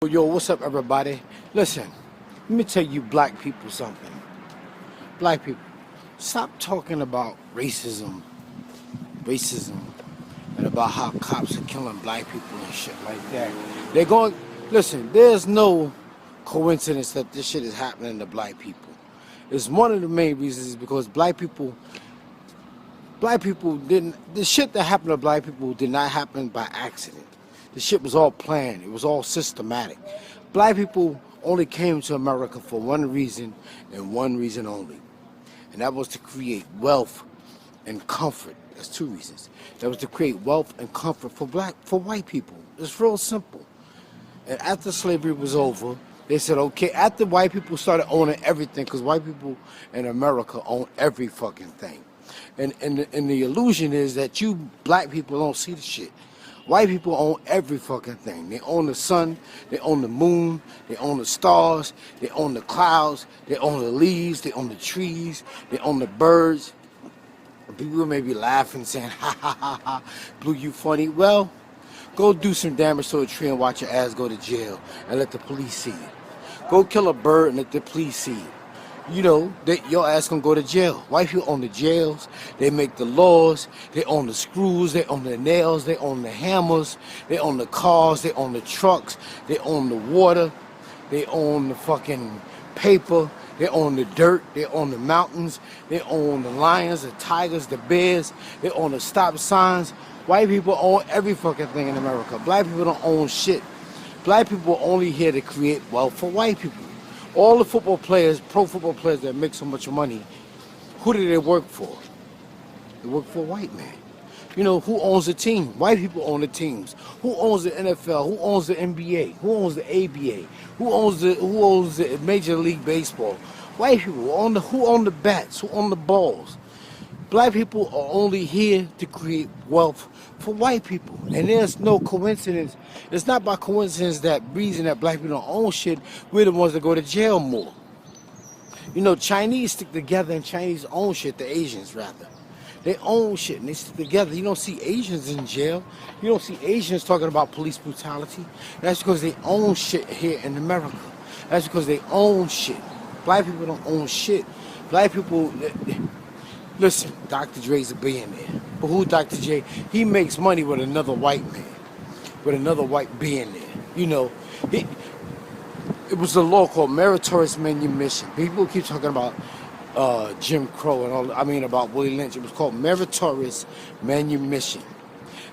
Yo, what's up, everybody? Listen, let me tell you black people something. Black people, stop talking about racism, and about how cops are killing black people and shit like that. They're going, listen, there's no coincidence that this shit is happening to black people. It's one of the main reasons is because black people didn't, the shit that happened to black people did not happen by accident. The shit was all planned. It was all systematic. Black people only came to America for one reason and one reason only. And that was to create wealth and comfort. That's two reasons. That was to create wealth and comfort for white people. It's real simple. And after slavery was over, they said, okay, after white people started owning everything, because white people in America own every fucking thing. And the illusion is that you black people don't see the shit. White people own every fucking thing. They own the sun, they own the moon, they own the stars, they own the clouds, they own the leaves, they own the trees, they own the birds. People may be laughing, saying, ha ha ha ha, Blue, you funny. Well, go do some damage to a tree and watch your ass go to jail and let the police see it. Go kill a bird and let the police see it. You know, your ass gonna go to jail. White people own the jails, they make the laws, they own the screws, they own the nails, they own the hammers, they own the cars, they own the trucks, they own the water, they own the fucking paper, they own the dirt, they own the mountains, they own the lions, the tigers, the bears, they own the stop signs. White people own every fucking thing in America. Black people don't own shit. Black people are only here to create wealth for white people. All the football players, pro football players that make so much money, who do they work for? They work for a white man. You know, who owns the team? White people own the teams. Who owns the NFL? Who owns the NBA? Who owns the ABA? Who owns the Major League Baseball? White people. Who own the bats? Who own the balls? Black people are only here to create wealth for white people. And there's no coincidence. It's not by coincidence that reason that black people don't own shit, we're the ones that go to jail more. You know, Chinese stick together and Chinese own shit, the Asians rather. They own shit and they stick together. You don't see Asians in jail. You don't see Asians talking about police brutality. That's because they own shit here in America. That's because they own shit. Black people don't own shit. Black people... Listen, Dr. Dre's a billionaire. But who Dr. J? He makes money with another white man. With another white billionaire. You know, it was a law called meritorious manumission. People keep talking about Jim Crow and all, about Willie Lynch. It was called meritorious manumission.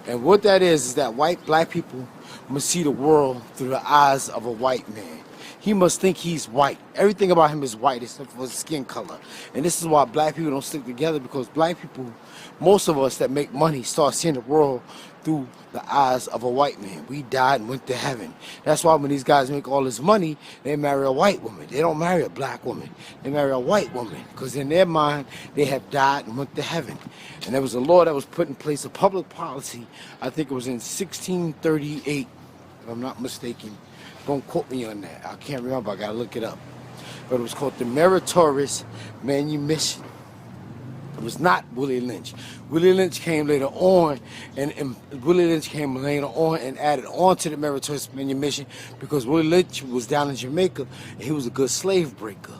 And what that is that black people must see the world through the eyes of a white man. He must think he's white. Everything about him is white except for his skin color. And this is why black people don't stick together, because black people, most of us that make money, start seeing the world through the eyes of a white man. We died and went to heaven. That's why when these guys make all this money, they marry a white woman. They don't marry a black woman. They marry a white woman, because in their mind, they have died and went to heaven. And there was a law that was put in place, a public policy, I think it was in 1638, if I'm not mistaken. Don't quote me on that. I can't remember. I gotta look it up. But it was called the meritorious manumission. It was not Willie Lynch. Willie Lynch came later on, and added on to the meritorious manumission because Willie Lynch was down in Jamaica and he was a good slave breaker.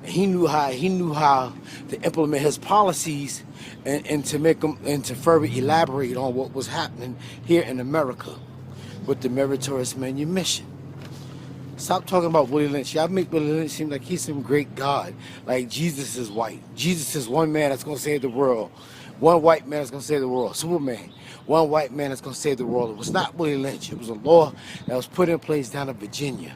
And he knew how to implement his policies and to make them and to further elaborate on what was happening here in America with the meritorious manumission. Stop talking about Willie Lynch. Y'all make Willie Lynch seem like he's some great God. Like Jesus is white. Jesus is one man that's going to save the world. One white man that's going to save the world. Superman. One white man that's going to save the world. It was not Willie Lynch. It was a law that was put in place down in Virginia.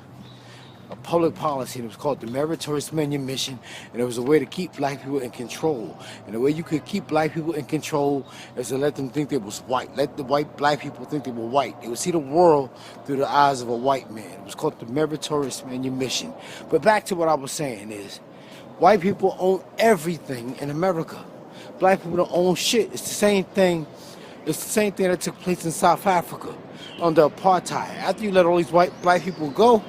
A public policy, and it was called the meritorious manumission, and it was a way to keep black people in control. And the way you could keep black people in control is to let them think they was white. Let the black people think they were white. They would see the world through the eyes of a white man. It was called the meritorious manumission. But back to what I was saying is, white people own everything in America. Black people don't own shit. It's the same thing. It's the same thing that took place in South Africa under apartheid. After you let all these black people go,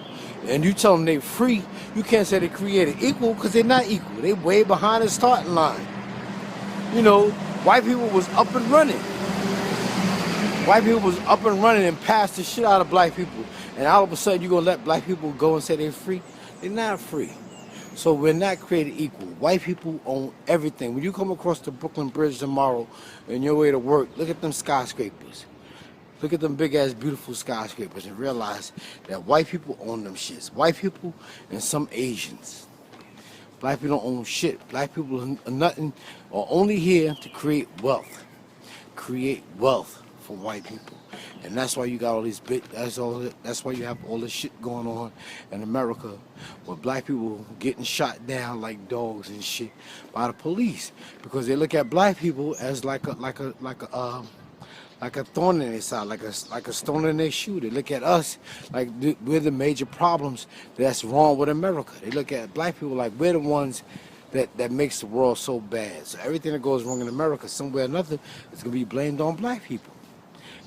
and you tell them they're free, you can't say they created equal, because they're not equal. They way behind the starting line. You know, white people was up and running. White people was up and running and passed the shit out of black people. And all of a sudden, you're going to let black people go and say they're free? They're not free. So we're not created equal. White people own everything. When you come across the Brooklyn Bridge tomorrow on your way to work, look at them skyscrapers. Look at them big-ass, beautiful skyscrapers and realize that white people own them shits. White people and some Asians. Black people don't own shit. Black people are nothing, are only here to create wealth. Create wealth for white people. And that's why you got all these that's why you have all this shit going on in America where black people getting shot down like dogs and shit by the police because they look at black people as like a thorn in their side, like a stone in their shoe. They look at us like we're the major problems that's wrong with America. They look at black people like we're the ones that makes the world so bad. So everything that goes wrong in America, somewhere or another, is gonna be blamed on black people.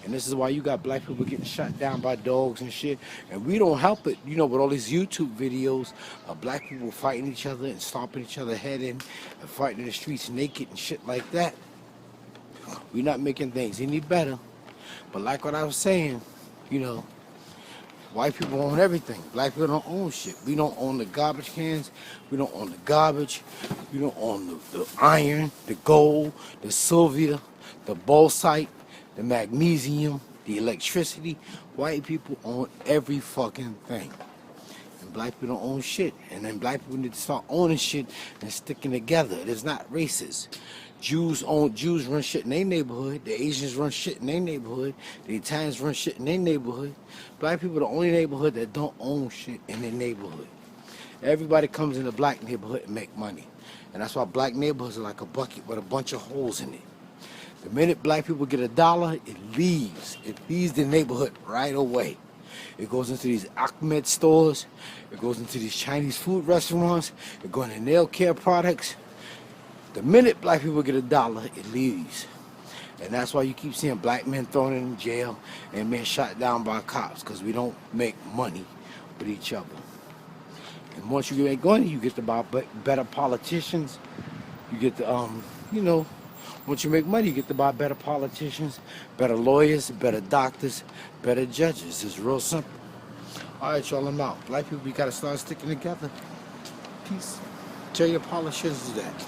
And this is why you got black people getting shot down by dogs and shit. And we don't help it, you know, with all these YouTube videos of black people fighting each other and stomping each other head in and fighting in the streets naked and shit like that. We're not making things any better. But like what I was saying, you know, white people own everything. Black people don't own shit. We don't own the garbage cans. We don't own the garbage. We don't own the iron, the gold, the silver, the bauxite, the magnesium, the electricity. White people own every fucking thing. And black people don't own shit. And then black people need to start owning shit and sticking together. It is not racist. Jews run shit in their neighborhood. The Asians run shit in their neighborhood. The Italians run shit in their neighborhood. Black people are the only neighborhood that don't own shit in their neighborhood. Everybody comes in the black neighborhood and make money. And that's why black neighborhoods are like a bucket with a bunch of holes in it. The minute black people get $1, it leaves. It leaves the neighborhood right away. It goes into these Ahmed stores. It goes into these Chinese food restaurants. It goes into nail care products. The minute black people get $1, it leaves. And that's why you keep seeing black men thrown in jail and men shot down by cops, because we don't make money with each other. And once you make money, you get to buy better politicians. You get to, you know, once you make money, you get to buy better politicians, better lawyers, better doctors, better judges. It's real simple. All right, y'all, I'm out. Black people, we got to start sticking together. Peace. Tell your politicians that.